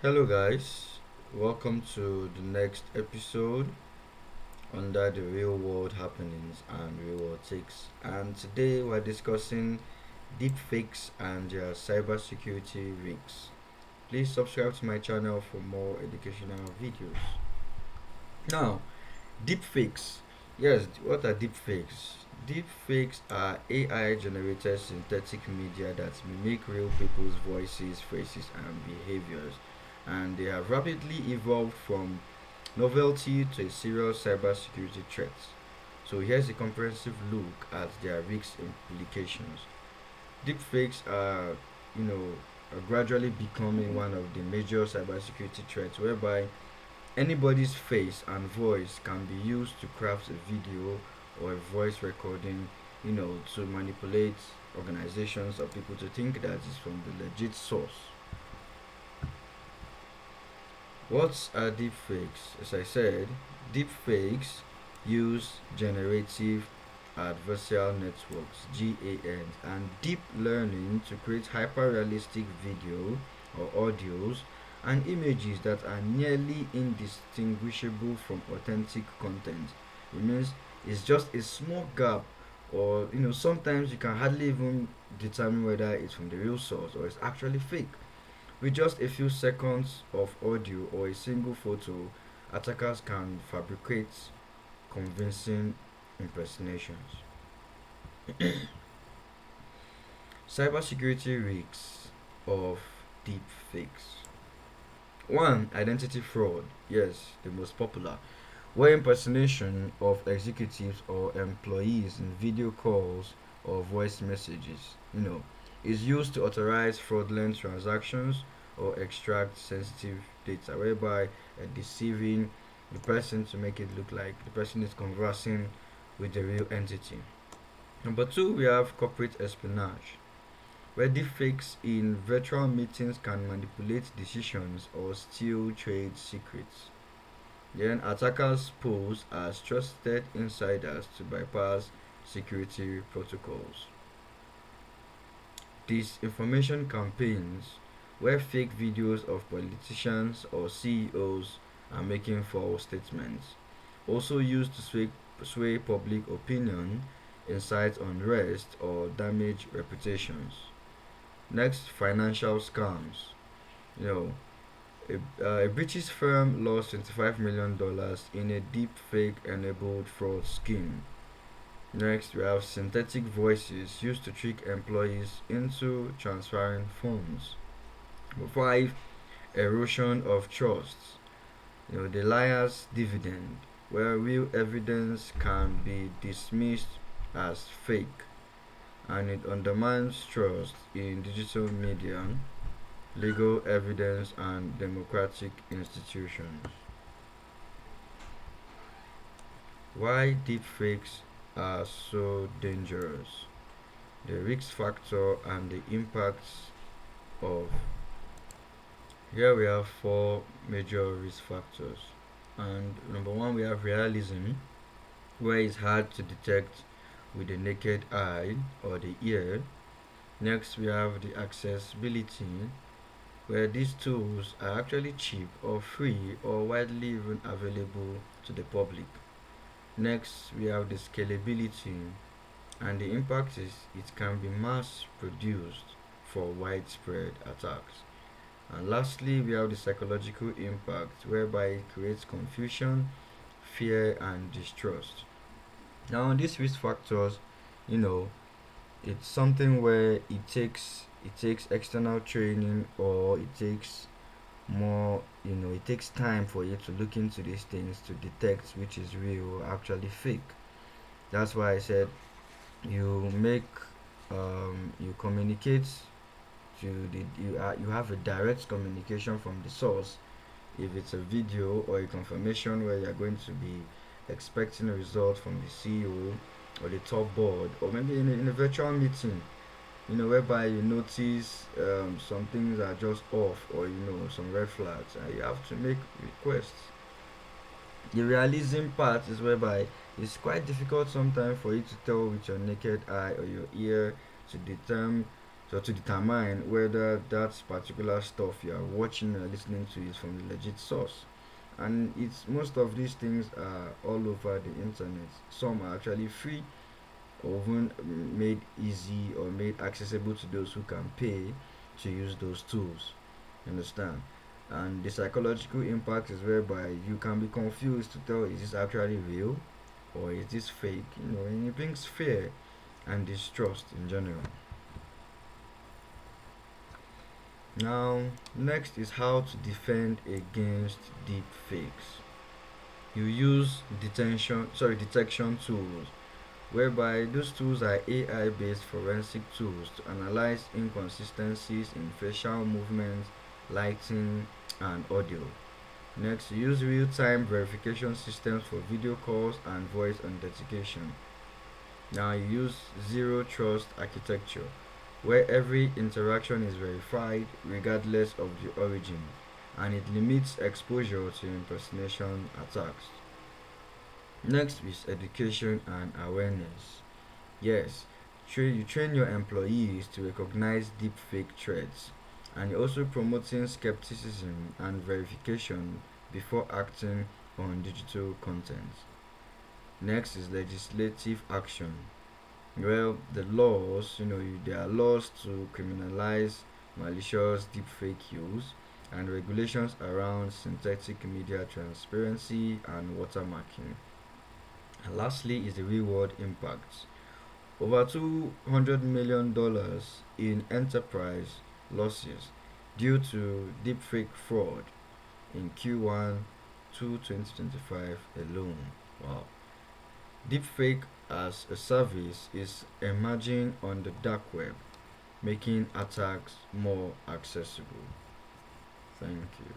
Hello, guys. Welcome to the next episode under the real world happenings and real world takes. And today we're discussing deepfakes and their cybersecurity risks. Please subscribe to my channel for more educational videos. Now, deepfakes. Yes, what are deepfakes? Deepfakes are AI generated synthetic media that mimic real people's voices, faces, and behaviors. And they have rapidly evolved from novelty to a serious cybersecurity threat. So here's a comprehensive look at their risk implications. Deepfakes are, you know, are gradually becoming one of the major cybersecurity threats whereby anybody's face and voice can be used to craft a video or a voice recording, to manipulate organizations or people to think that it's from the legit source. What are deepfakes? As I said, deepfakes use generative adversarial networks (GANs) and deep learning to create hyper-realistic video or audios and images that are nearly indistinguishable from authentic content. It means it's just a small gap, or sometimes you can hardly even determine whether it's from the real source or it's actually fake. With just a few seconds of audio or a single photo, attackers can fabricate convincing impersonations. Cybersecurity risks of deepfakes. One, identity fraud. Yes, the most popular. Where impersonation of executives or employees in video calls or voice messages, is used to authorize fraudulent transactions or extract sensitive data, whereby deceiving the person to make it look like the person is conversing with the real entity. Number two, we have corporate espionage, where deepfakes in virtual meetings can manipulate decisions or steal trade secrets. Then attackers pose as trusted insiders to bypass security protocols. Disinformation campaigns, where fake videos of politicians or CEOs are making false statements, also used to sway public opinion, incite unrest, or damage reputations. Next, financial scams. You know, a British firm lost $25 million in a deep fake enabled fraud scheme. Next, we have synthetic voices used to trick employees into transferring funds. Number five, erosion of trust. The liar's dividend, where real evidence can be dismissed as fake, and it undermines trust in digital media, legal evidence, and democratic institutions. Why deepfakes are so dangerous. The risk factor and the impacts of. Here we have four major risk factors. And number one, we have realism, where it's hard to detect with the naked eye or the ear. Next, we have the accessibility, where these tools are actually cheap or free or widely even available to the public. Next, we have the scalability, and the impact is it can be mass produced for widespread attacks. And lastly, we have the psychological impact, whereby it creates confusion, fear, and distrust. Now, these risk factors, you know, it's something where it takes external training, or it takes more, it takes time for you to look into these things to detect which is real or actually fake. That's why I said you make you communicate to the you have a direct communication from the source. If it's a video or a confirmation where you're going to be expecting a result from the CEO or the top board, or maybe in a virtual meeting, whereby you notice some things are just off, or some red flags, and you have to make requests. The realism part is whereby it's quite difficult sometimes for you to tell with your naked eye or your ear to determine So to determine whether that particular stuff you are watching or listening to is from the legit source. And it's most of these things are all over the internet. Some are actually free or even made easy or made accessible to those who can pay to use those tools. Understand? And the psychological impact is whereby you can be confused to tell, is this actually real or is this fake? And it brings fear and distrust in general. Now, next is how to defend against deep fakes. You use detection tools, whereby those tools are AI-based forensic tools to analyze inconsistencies in facial movements, lighting, and audio. Next, use real-time verification systems for video calls and voice authentication. Now, you use zero trust architecture, where every interaction is verified regardless of the origin, and it limits exposure to impersonation attacks. Next is education and awareness. Yes, you train your employees to recognize deepfake threats, and you're also promoting skepticism and verification before acting on digital content. Next is legislative action. Well, the laws, there are laws to criminalize malicious deepfake use and regulations around synthetic media transparency and watermarking. And lastly is the reward impact. Over $200 million in enterprise losses due to deepfake fraud in Q1 to 2025 alone. Wow. Deepfake as a service is emerging on the dark web, making attacks more accessible. Thank you.